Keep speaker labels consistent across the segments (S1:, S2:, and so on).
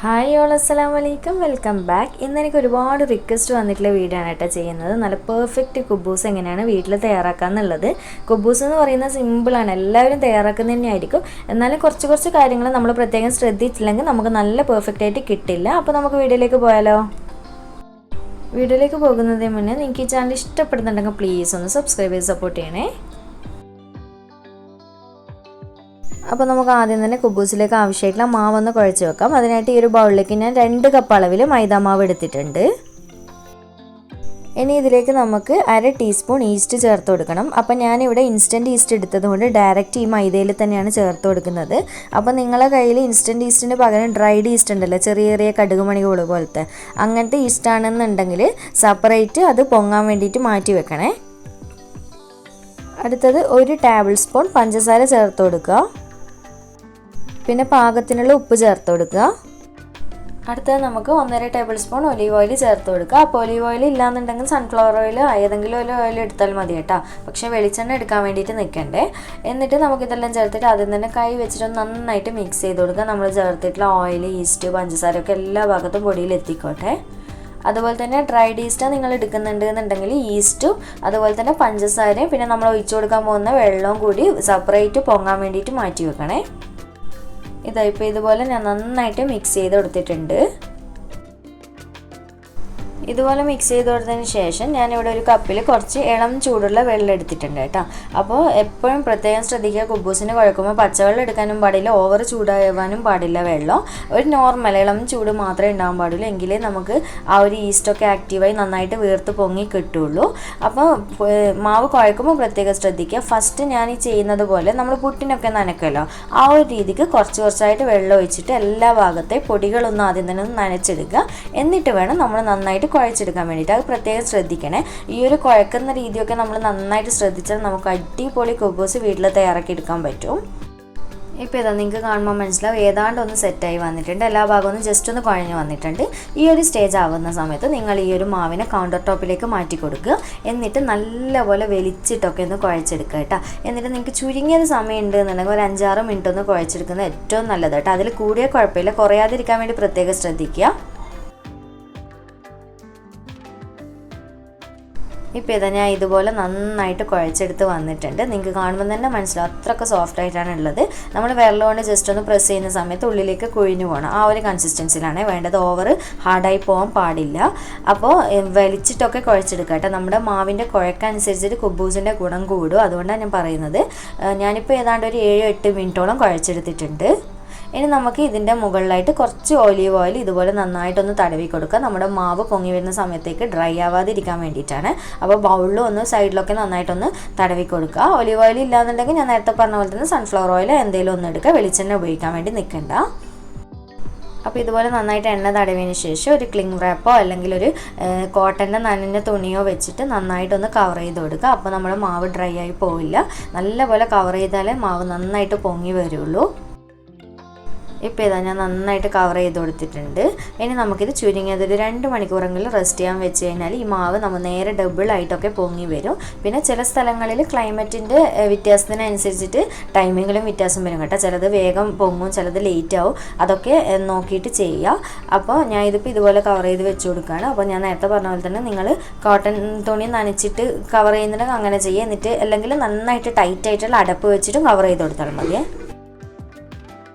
S1: Hi all അസ്സലാമലൈക്കും welcome back. ഇന്ന് എനിക്ക് ഒരുപാട് റിക്വസ്റ്റ് വന്നിട്ടുള്ള വീഡിയോ ആണ് കേട്ടോ ചെയ്യുന്നത്. നല്ല പെർഫെക്റ്റ് കുബൂസ് എങ്ങനെയാണ് വീട്ടിൽ തയ്യാറാക്കുക എന്നുള്ളത്. കുബൂസ് എന്ന് പറയുന്നത് സിമ്പിളാണ്, എല്ലാവരും തയ്യാറാക്കുന്നത് തന്നെയായിരിക്കും. എന്നാലും കുറച്ച് കാര്യങ്ങൾ നമ്മൾ പ്രത്യേകം ശ്രദ്ധിച്ചില്ലെങ്കിൽ നമുക്ക് നല്ല പെർഫെക്റ്റ് ആയിട്ട് കിട്ടില്ല. അപ്പോൾ നമുക്ക് വീഡിയോയിലേക്ക് പോയാലോ? വീഡിയോയിലേക്ക് പോകുന്നതിന് മുന്നേ നിങ്ങൾക്ക് ഈ ചാനൽ ഇഷ്ടപ്പെടുന്നുണ്ടെങ്കിൽ പ്ലീസ് ഒന്ന് സബ്സ്ക്രൈബ് ചെയ്ത് സപ്പോർട്ട് ചെയ്യണേ. അപ്പോൾ നമുക്ക് ആദ്യം തന്നെ കുബൂസിലേക്ക് ആവശ്യമായിട്ടുള്ള മാവൊന്ന് കുഴച്ച് വെക്കാം. അതിനായിട്ട് ഈ ഒരു ബൗളിലേക്ക് ഞാൻ 2 കപ്പ് അളവിൽ മൈദാ മാവ് എടുത്തിട്ടുണ്ട്. ഇനി ഇതിലേക്ക് നമുക്ക് 1/2 ടീസ്പൂൺ ഈസ്റ്റ് ചേർത്ത് കൊടുക്കണം. അപ്പോൾ ഞാനിവിടെ ഇൻസ്റ്റൻറ്റ് ഈസ്റ്റ് എടുത്തതുകൊണ്ട് ഡയറക്റ്റ് ഈ മൈദയിൽ തന്നെയാണ് ചേർത്ത് കൊടുക്കുന്നത്. അപ്പോൾ നിങ്ങളുടെ കയ്യിൽ ഇൻസ്റ്റൻറ്റ് ഈസ്റ്റിന് പകരം ഡ്രൈഡ് ഈസ്റ്റ് ഉണ്ടല്ലോ, ചെറിയ കടുകുമണികൾ പോലത്തെ, അങ്ങനത്തെ ഈസ്റ്റ് ആണെന്നുണ്ടെങ്കിൽ സെപ്പറേറ്റ് അത് പൊങ്ങാൻ വേണ്ടിയിട്ട് മാറ്റി വെക്കണേ. അടുത്തത് 1 ടേബിൾ സ്പൂൺ പഞ്ചസാര ചേർത്ത് കൊടുക്കുക. പിന്നെ പാകത്തിനുള്ള ഉപ്പ് ചേർത്ത് കൊടുക്കുക. അടുത്തത് നമുക്ക് 1.5 ടേബിൾ സ്പൂൺ ഒലീവ് ഓയിൽ ചേർത്ത് കൊടുക്കുക. അപ്പോൾ ഒലീവ് ഓയിൽ ഇല്ലാന്നുണ്ടെങ്കിൽ സൺഫ്ലവർ ഓയിൽ ഏതെങ്കിലും ഒരു ഓയിൽ എടുത്താൽ മതി കേട്ടോ. പക്ഷേ വെളിച്ചെണ്ണ എടുക്കാൻ വേണ്ടിയിട്ട് നിൽക്കണ്ടേ. എന്നിട്ട് നമുക്കിതെല്ലാം ചേർത്തിട്ട് ആദ്യം തന്നെ കൈ വെച്ചിട്ട് നന്നായിട്ട് മിക്സ് ചെയ്ത് കൊടുക്കുക. നമ്മൾ ചേർത്തിട്ടുള്ള ഓയിൽ, ഈസ്റ്റ്, പഞ്ചസാരയൊക്കെ എല്ലാ ഭാഗത്തും പൊടിയിൽ എത്തിക്കോട്ടെ. അതുപോലെ തന്നെ ഡ്രൈഡ് ഈസ്റ്റ് നിങ്ങൾ എടുക്കുന്നുണ്ട് എന്നുണ്ടെങ്കിൽ ഈസ്റ്റും അതുപോലെ തന്നെ പഞ്ചസാരയും പിന്നെ നമ്മൾ ഒഴിച്ചു കൊടുക്കാൻ പോകുന്ന വെള്ളവും കൂടി സെപ്പറേറ്റ് പൊങ്ങാൻ വേണ്ടിയിട്ട് മാറ്റി വെക്കണേ. ഇപ്പോൾ ഇതുപോലെ ഞാൻ നന്നായിട്ട് മിക്സ് ചെയ്ത് കൊടുത്തിട്ടുണ്ട്. ഇതുപോലെ മിക്സ് ചെയ്ത് കൊടുത്തതിന് ശേഷം ഞാനിവിടെ ഒരു കപ്പിൽ കുറച്ച് ഇളം ചൂടുള്ള വെള്ളം എടുത്തിട്ടുണ്ട് കേട്ടോ. അപ്പോൾ എപ്പോഴും പ്രത്യേകം ശ്രദ്ധിക്കുക, കുബൂസിന് കുഴക്കുമ്പോൾ പച്ചവെള്ളം എടുക്കാനും പാടില്ല, ഓവർ ചൂടാവാനും പാടില്ല. വെള്ളം ഒരു നോർമൽ ഇളം ചൂട് മാത്രമേ ഉണ്ടാകാൻ പാടുള്ളൂ. എങ്കിലേ നമുക്ക് ആ ഒരു ഈസ്റ്റൊക്കെ ആക്റ്റീവായി നന്നായിട്ട് വീർത്ത് പൊങ്ങി കിട്ടുള്ളൂ. അപ്പോൾ മാവ് കുഴക്കുമ്പോൾ പ്രത്യേകം ശ്രദ്ധിക്കുക. ഫസ്റ്റ് ഞാൻ ഈ ചെയ്യുന്നത് പോലെ നമ്മൾ പുട്ടിനൊക്കെ നനയ്ക്കുമല്ലോ, ആ ഒരു രീതിക്ക് കുറച്ചായിട്ട് വെള്ളം ഒഴിച്ചിട്ട് എല്ലാ ഭാഗത്തെ പൊടികളൊന്നും ആദ്യം തന്നെ നനച്ചെടുക്കുക. എന്നിട്ട് വേണം നമ്മൾ നന്നായിട്ട് കുഴച്ചെടുക്കാൻ വേണ്ടിയിട്ട്. അത് പ്രത്യേകം ശ്രദ്ധിക്കണേ. ഈ ഒരു കുഴക്കുന്ന രീതിയൊക്കെ നമ്മൾ നന്നായിട്ട് ശ്രദ്ധിച്ചാൽ നമുക്ക് അടിപൊളി കുബൂസ് വീട്ടിൽ തയ്യാറാക്കി എടുക്കാൻ പറ്റും. ഇപ്പോൾ ഇതാ നിങ്ങൾക്ക് കാണുമ്പോൾ മനസ്സിലാവും ഏതാണ്ട് ഒന്ന് സെറ്റായി വന്നിട്ടുണ്ട്. എല്ലാ ഭാഗവും ജസ്റ്റ് ഒന്ന് കുഴഞ്ഞ് വന്നിട്ടുണ്ട്. ഈ ഒരു സ്റ്റേജ് ആവുന്ന സമയത്ത് നിങ്ങൾ ഈ ഒരു മാവിനെ കൗണ്ടർ ടോപ്പിലേക്ക് മാറ്റി കൊടുക്കുക. എന്നിട്ട് നല്ലപോലെ വലിച്ചിട്ടൊക്കെ ഒന്ന് കുഴച്ചെടുക്കുക കേട്ടോ. എന്നിട്ട് നിങ്ങൾക്ക് ചുരുങ്ങിയത് സമയം ഉണ്ട് എന്നുണ്ടെങ്കിൽ ഒരു 5-6 മിനിറ്റ് ഒന്ന് കുഴച്ചെടുക്കുന്നത് ഏറ്റവും നല്ലത് കേട്ടോ. അതിൽ കൂടിയ കുഴപ്പമില്ല, കുറയാതിരിക്കാൻ വേണ്ടി പ്രത്യേകം ശ്രദ്ധിക്കുക. ഇപ്പോൾ ഇതാ ഞാൻ ഇതുപോലെ നന്നായിട്ട് കുഴച്ചെടുത്ത് വന്നിട്ടുണ്ട്. നിങ്ങൾക്ക് കാണുമ്പോൾ തന്നെ മനസ്സിലാവും അത്രയ്ക്ക് സോഫ്റ്റ് ആയിട്ടാണ് ഉള്ളത്. നമ്മൾ വിരൽ കൊണ്ട് ജസ്റ്റ് ഒന്ന് പ്രസ് ചെയ്യുന്ന സമയത്ത് ഉള്ളിലേക്ക് കുഴിഞ്ഞു പോകണം. ആ ഒരു കൺസിസ്റ്റൻസിയിലാണ് വേണ്ടത്. ഓവർ ഹാർഡായി പോകാൻ പാടില്ല. അപ്പോൾ വലിച്ചിട്ടൊക്കെ കുഴച്ചെടുക്കുക കേട്ടോ. നമ്മുടെ മാവിൻ്റെ കുഴക്കനുസരിച്ചിട്ട് കുബൂസിൻ്റെ ഗുണം കൂടും. അതുകൊണ്ടാണ് ഞാൻ പറയുന്നത്. ഞാനിപ്പോൾ ഏതാണ്ട് ഒരു 7-8 മിനിറ്റോളം കുഴച്ചെടുത്തിട്ടുണ്ട്. ഇനി നമുക്ക് ഇതിൻ്റെ മുകളിലായിട്ട് കുറച്ച് ഒലീവ് ഓയിൽ ഇതുപോലെ നന്നായിട്ടൊന്ന് തടവി കൊടുക്കുക. നമ്മുടെ മാവ് പൊങ്ങി വരുന്ന സമയത്തേക്ക് ഡ്രൈ ആവാതിരിക്കാൻ വേണ്ടിയിട്ടാണ്. അപ്പോൾ ബൗളിലും ഒന്ന് സൈഡിലൊക്കെ നന്നായിട്ടൊന്ന് തടവി കൊടുക്കുക. ഒലീവ് ഓയിൽ ഇല്ലാന്നുണ്ടെങ്കിൽ ഞാൻ നേരത്തെ പറഞ്ഞ പോലെ തന്നെ സൺഫ്ലവർ ഓയിൽ എന്തെങ്കിലും ഒന്ന് എടുക്കുക. വെളിച്ചെണ്ണ ഉപയോഗിക്കാൻ വേണ്ടി നിൽക്കണ്ട. അപ്പോൾ ഇതുപോലെ നന്നായിട്ട് എണ്ണ തടവിയതിന് ശേഷം ഒരു ക്ലിംഗ് റാപ്പോ അല്ലെങ്കിൽ ഒരു കോട്ടൻ്റെ നനഞ്ഞ തുണിയോ വെച്ചിട്ട് നന്നായിട്ടൊന്ന് കവർ ചെയ്ത് കൊടുക്കുക. അപ്പോൾ നമ്മുടെ മാവ് ഡ്രൈ ആയി പോവില്ല. നല്ലപോലെ കവർ ചെയ്താലേ മാവ് നന്നായിട്ട് പൊങ്ങി വരുള്ളൂ. ഇപ്പോൾ ഇതാ ഞാൻ നന്നായിട്ട് കവർ ചെയ്ത് കൊടുത്തിട്ടുണ്ട്. ഇനി നമുക്കിത് ചുരുങ്ങിയത് ഒരു 2 മണിക്കൂറെങ്കിലും റെസ്റ്റ് ചെയ്യാൻ വെച്ച് കഴിഞ്ഞാൽ ഈ മാവ് നമ്മൾ നേരെ ഡബിളായിട്ടൊക്കെ പൊങ്ങി വരും. പിന്നെ ചില സ്ഥലങ്ങളിൽ ക്ലൈമറ്റിൻ്റെ വ്യത്യാസത്തിനനുസരിച്ചിട്ട് ടൈമിങ്ങിലും വ്യത്യാസം വരും കേട്ടോ. ചിലത് വേഗം പൊങ്ങും, ചിലത് ലേറ്റ് ആവും. അതൊക്കെ നോക്കിയിട്ട് ചെയ്യുക. അപ്പോൾ ഞാൻ ഇതിപ്പോൾ ഇതുപോലെ കവർ ചെയ്ത് വെച്ച് കൊടുക്കുകയാണ്. അപ്പോൾ ഞാൻ നേരത്തെ പറഞ്ഞ പോലെ തന്നെ നിങ്ങൾ കോട്ടൺ തുണി നനച്ചിട്ട് കവർ ചെയ്യുന്നുണ്ടെങ്കിൽ അങ്ങനെ ചെയ്യുക. എന്നിട്ട് അല്ലെങ്കിൽ നന്നായിട്ട് ടൈറ്റായിട്ടുള്ള അടപ്പ് വെച്ചിട്ടും കവർ ചെയ്ത് കൊടുത്താൽ മതിയേ.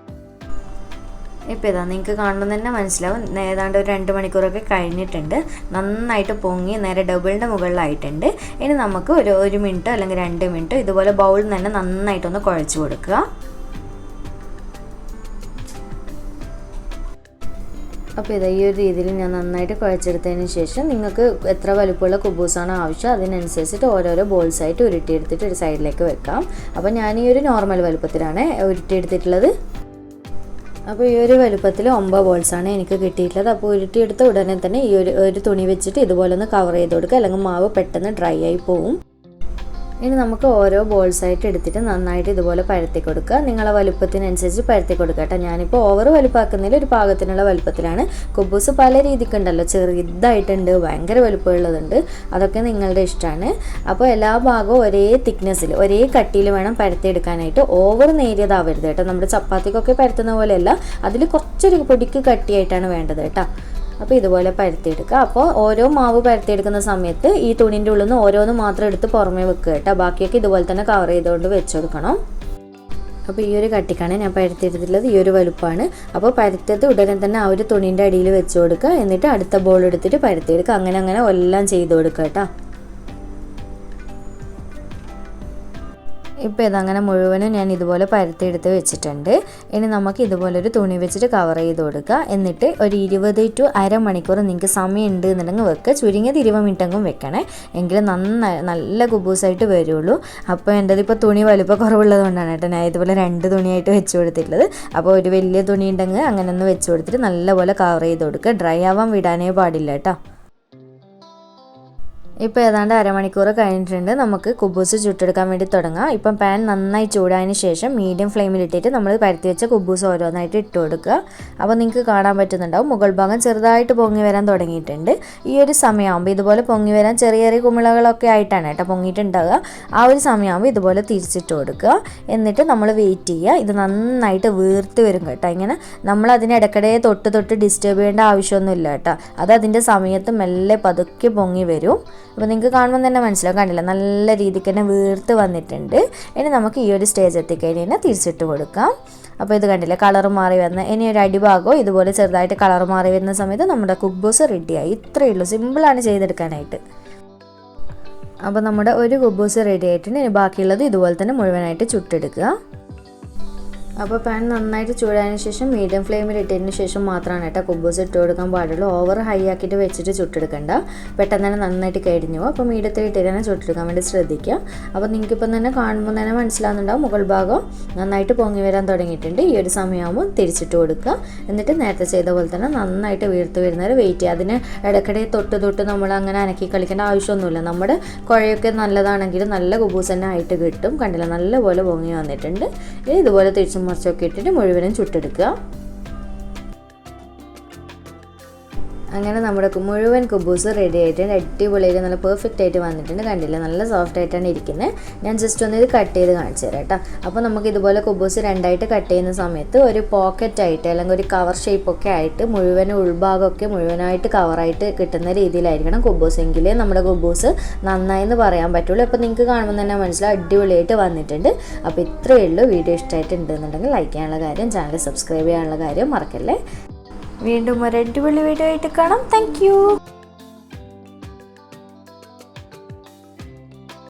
S1: ഇപ്പോൾ ഇതാ നിങ്ങൾക്ക് കാണുമ്പോൾ തന്നെ മനസ്സിലാവും ഏതാണ്ട് ഒരു 2 മണിക്കൂറൊക്കെ കഴിഞ്ഞിട്ടുണ്ട്. നന്നായിട്ട് പൊങ്ങി നേരെ ഡബിളിൻ്റെ മുകളിലായിട്ടുണ്ട്. ഇനി നമുക്ക് ഒരു 1 മിനിറ്റോ അല്ലെങ്കിൽ 2 മിനിറ്റോ ഇതുപോലെ ബൗളിൽ തന്നെ നന്നായിട്ടൊന്ന് കുഴച്ച് കൊടുക്കുക. അപ്പോൾ ഇതാ ഈ ഒരു രീതിയിൽ ഞാൻ നന്നായിട്ട് കുഴച്ചെടുത്തതിന് ശേഷം നിങ്ങൾക്ക് എത്ര വലുപ്പമുള്ള കുബൂസാണോ ആവശ്യം അതിനനുസരിച്ചിട്ട് ഓരോരോ ബോൾസായിട്ട് ഉരുട്ടിയെടുത്തിട്ട് ഒരു സൈഡിലേക്ക് വെക്കാം. അപ്പോൾ ഞാൻ ഈ ഒരു നോർമൽ വലുപ്പത്തിലാണ് ഉരുട്ടിയെടുത്തിട്ടുള്ളത്. അപ്പോൾ ഈ ഒരു വലുപ്പത്തിൽ 9 ബോൾസാണ് എനിക്ക് കിട്ടിയിട്ടുള്ളത്. അപ്പോൾ ഉരുട്ടിയെടുത്ത ഉടനെ തന്നെ ഈ ഒരു തുണി വെച്ചിട്ട് ഇതുപോലെ ഒന്ന് കവർ ചെയ്ത് കൊടുക്കുക. അല്ലെങ്കിൽ മാവ് പെട്ടെന്ന് ഡ്രൈ ആയി പോവും. ഇനി നമുക്ക് ഓരോ ബോൾസായിട്ട് എടുത്തിട്ട് നന്നായിട്ട് ഇതുപോലെ പരത്തി കൊടുക്കുക. നിങ്ങളെ വലുപ്പത്തിനനുസരിച്ച് പരത്തി കൊടുക്കുക കേട്ടോ. ഞാനിപ്പോൾ ഓവർ വലുപ്പമാക്കുന്നതിൽ ഒരു പാകത്തിനുള്ള വലുപ്പത്തിലാണ്. കുബൂസ് പല രീതിക്കുണ്ടല്ലോ, ചെറുതായിട്ടുണ്ട്, ഭയങ്കര വലുപ്പമുള്ളതുണ്ട്, അതൊക്കെ നിങ്ങളുടെ ഇഷ്ടമാണ്. അപ്പോൾ എല്ലാ ഭാഗവും ഒരേ തിക്നെസ്സിൽ ഒരേ കട്ടിയിൽ വേണം പരത്തിയെടുക്കാനായിട്ട്. ഓവർ നേരിയതാവരുത് കേട്ടോ. നമ്മുടെ ചപ്പാത്തിക്കൊക്കെ പരത്തുന്ന പോലെയല്ല, അതിൽ കുറച്ചൊരു പൊടിക്ക് കട്ടിയായിട്ടാണ് വേണ്ടത് കേട്ടോ. അപ്പോൾ ഇതുപോലെ പരത്തിയെടുക്കുക. അപ്പോൾ ഓരോ മാവ് പരത്തിയെടുക്കുന്ന സമയത്ത് ഈ തുണിൻ്റെ ഉള്ളിൽ നിന്ന് ഓരോന്ന് മാത്രം എടുത്ത് പുറമേ വെക്കുക കേട്ടോ. ബാക്കിയൊക്കെ ഇതുപോലെ തന്നെ കവർ ചെയ്തുകൊണ്ട് വെച്ച് കൊടുക്കണം. അപ്പോൾ ഈ ഒരു കട്ടിക്കാണ് ഞാൻ പരത്തിയെടുത്തിട്ടുള്ളത്, ഈ ഒരു വലുപ്പമാണ്. അപ്പോൾ പരത്തിയത് ഉടനെ തന്നെ ആ ഒരു തുണീൻ്റെ അടിയിൽ വെച്ച് കൊടുക്കുക. എന്നിട്ട് അടുത്ത ബോൾ എടുത്തിട്ട് പരത്തിയെടുക്കുക. അങ്ങനെ എല്ലാം ചെയ്ത് കൊടുക്കുക കേട്ടോ. ഇപ്പോൾ ഇതങ്ങനെ മുഴുവനും ഞാൻ ഇതുപോലെ പരത്തിയെടുത്ത് വെച്ചിട്ടുണ്ട്. ഇനി നമുക്ക് ഇതുപോലൊരു തുണി വെച്ചിട്ട് കവർ ചെയ്ത് കൊടുക്കുക. എന്നിട്ട് ഒരു 20 to അരമണിക്കൂർ നിങ്ങൾക്ക് സമയം ഉണ്ട് എന്നുണ്ടെങ്കിൽ വെക്കുക. ചുരുങ്ങിയത് 20 മിനിറ്റെങ്കിലും വെക്കണേ, എങ്കിലും നല്ല കുബൂസായിട്ട് വരുള്ളൂ. അപ്പോൾ എൻ്റെതിപ്പോൾ തുണി വലുപ്പം കുറവുള്ളത് കൊണ്ടാണ് കേട്ടോ ഞാൻ ഇതുപോലെ 2 തുണിയായിട്ട് വെച്ച് കൊടുത്തിട്ടുള്ളത്. അപ്പോൾ ഒരു വലിയ തുണി ഉണ്ടെങ്കിൽ അങ്ങനെ ഒന്ന് വെച്ച് കൊടുത്തിട്ട് നല്ലപോലെ കവർ ചെയ്ത് കൊടുക്കുക. ഡ്രൈ ആവാൻ വിടാനേ പാടില്ല കേട്ടോ. ഇപ്പോൾ ഏതാണ്ട് അരമണിക്കൂർ കഴിഞ്ഞിട്ടുണ്ട്. നമുക്ക് കുബൂസ് ചുട്ടെടുക്കാൻ വേണ്ടി തുടങ്ങാം. ഇപ്പം പാൻ നന്നായി ചൂടായതിന് ശേഷം മീഡിയം ഫ്ലെയിമിലിട്ടിട്ട് നമ്മൾ പരത്തി വെച്ച കുബൂസ് ഓരോന്നായിട്ട് ഇട്ട് കൊടുക്കുക. അപ്പോൾ നിങ്ങൾക്ക് കാണാൻ പറ്റുന്നുണ്ടാവും മുകൾ ഭാഗം ചെറുതായിട്ട് പൊങ്ങി വരാൻ തുടങ്ങിയിട്ടുണ്ട്. ഈ ഒരു സമയമാകുമ്പോൾ ഇതുപോലെ പൊങ്ങി വരാൻ ചെറിയ കുമിളകളൊക്കെ ആയിട്ടാണ് കേട്ടോ പൊങ്ങിയിട്ടുണ്ടാവുക. ആ ഒരു സമയമാകുമ്പോൾ ഇതുപോലെ തിരിച്ചിട്ട് കൊടുക്കുക. എന്നിട്ട് നമ്മൾ വെയിറ്റ് ചെയ്യുക. ഇത് നന്നായിട്ട് വീർത്ത് വരും കേട്ടോ. ഇങ്ങനെ നമ്മൾ അതിന് ഇടയ്ക്കിടെ തൊട്ട് ഡിസ്റ്റർബ് ചെയ്യേണ്ട ആവശ്യമൊന്നുമില്ല കേട്ടോ. അത് അതിൻ്റെ സമയത്ത് മെല്ലെ പതുക്കെ പൊങ്ങി വരും. അപ്പോൾ നിങ്ങൾക്ക് കാണുമ്പോൾ തന്നെ മനസ്സിലാവും, കണ്ടില്ല, നല്ല രീതിക്ക് തന്നെ വീർത്ത് വന്നിട്ടുണ്ട്. ഇനി നമുക്ക് ഈ ഒരു സ്റ്റേജ് എത്തിക്കഴിഞ്ഞാൽ തിരിച്ചിട്ട് കൊടുക്കാം. അപ്പോൾ ഇത് കണ്ടില്ലേ, കളർ മാറി വന്ന ഇനി ഒരു അടിഭാഗവും ഇതുപോലെ ചെറുതായിട്ട് കളർ മാറി വരുന്ന സമയത്ത് നമ്മുടെ കുബൂസ് റെഡിയായി. ഇത്രയേ ഉള്ളൂ, സിമ്പിളാണ് ചെയ്തെടുക്കാനായിട്ട്. അപ്പോൾ നമ്മുടെ ഒരു കുബൂസ് റെഡി ആയിട്ടുണ്ട്. ഇനി ബാക്കിയുള്ളത് ഇതുപോലെ തന്നെ മുഴുവനായിട്ട് ചുട്ടെടുക്കുക. അപ്പോൾ പാൻ നന്നായിട്ട് ചൂടായതിനു ശേഷം മീഡിയം ഫ്ലെയിമിൽ ഇട്ടതിന് ശേഷം മാത്രമാണ് കേട്ടോ കുബൂസ് ഇട്ട് കൊടുക്കാൻ പാടുള്ളൂ. ഓവർ ഹൈ ആക്കിയിട്ട് വെച്ചിട്ട് ചുട്ടെടുക്കണ്ട, പെട്ടെന്ന് തന്നെ നന്നായിട്ട് കരിഞ്ഞു പോകും. അപ്പോൾ മീഡിയത്തിൽ ഇട്ട് തന്നെ ചുട്ടെടുക്കാൻ വേണ്ടി ശ്രദ്ധിക്കുക. അപ്പോൾ നിങ്ങൾക്കിപ്പം തന്നെ കാണുമ്പോൾ തന്നെ മനസ്സിലാവുന്നുണ്ടാവും മുകൾ ഭാഗം നന്നായിട്ട് പൊങ്ങി വരാൻ തുടങ്ങിയിട്ടുണ്ട്. ഈ ഒരു സമയമാകുമ്പോൾ തിരിച്ചിട്ട് കൊടുക്കുക. എന്നിട്ട് നേരത്തെ ചെയ്ത പോലെ തന്നെ നന്നായിട്ട് വീർത്ത് വരുന്നവരെ വെയിറ്റ് ചെയ്യുക. അതിന് ഇടയ്ക്കിടെ തൊട്ട് നമ്മൾ അങ്ങനെ അനക്കി കളിക്കേണ്ട ആവശ്യമൊന്നുമില്ല. നമ്മുടെ കുഴയൊക്കെ നല്ലതാണെങ്കിൽ നല്ല കുബൂസ് തന്നെ ആയിട്ട് കിട്ടും. കണ്ടില്ല, നല്ലപോലെ പൊങ്ങി വന്നിട്ടുണ്ട്. ഇനി ഇതുപോലെ തിരിച്ചും മറിച്ചൊക്കെ ഇട്ടിട്ട് മുഴുവനും ചുട്ടെടുക്കുക. അങ്ങനെ നമ്മുടെ മുഴുവൻ കുബൂസ് റെഡി ആയിട്ടുണ്ട്. അടിപൊളിയായിട്ട് നല്ല പെർഫെക്റ്റ് ആയിട്ട് വന്നിട്ടുണ്ട്. കണ്ടില്ല, നല്ല സോഫ്റ്റ് ആയിട്ടാണ് ഇരിക്കുന്നത്. ഞാൻ ജസ്റ്റ് ഒന്ന് ഇത് കട്ട് ചെയ്ത് കാണിച്ചു തരാം കേട്ടോ. അപ്പോൾ നമുക്ക് ഇതുപോലെ കുബൂസ് രണ്ടായിട്ട് കട്ട് ചെയ്യുന്ന സമയത്ത് ഒരു പോക്കറ്റ് ആയിട്ട് അല്ലെങ്കിൽ ഒരു കവർ ഷേപ്പൊക്കെ ആയിട്ട് മുഴുവൻ ഉൾഭാഗമൊക്കെ മുഴുവനായിട്ട് കവറായിട്ട് കിട്ടുന്ന രീതിയിലായിരിക്കണം കുബൂസ്, എങ്കിലേ നമ്മുടെ കുബൂസ് നന്നായി എന്ന് പറയാൻ പറ്റുള്ളൂ. അപ്പോൾ നിങ്ങൾക്ക് കാണുമ്പോൾ തന്നെ മനസ്സിലാവും അടിപൊളിയായിട്ട് വന്നിട്ടുണ്ട്. അപ്പോൾ ഇത്രയേ ഉള്ളൂ. വീഡിയോ ഇഷ്ടമായിട്ടുണ്ടെന്നുണ്ടെങ്കിൽ ലൈക്ക് ചെയ്യാനുള്ള കാര്യം, ചാനൽ സബ്സ്ക്രൈബ് ചെയ്യാനുള്ള കാര്യം മറക്കല്ലേ. വീണ്ടും ഒരു അടിപൊളി വീഡിയോ ആയിട്ട് കാണാം. Thank you.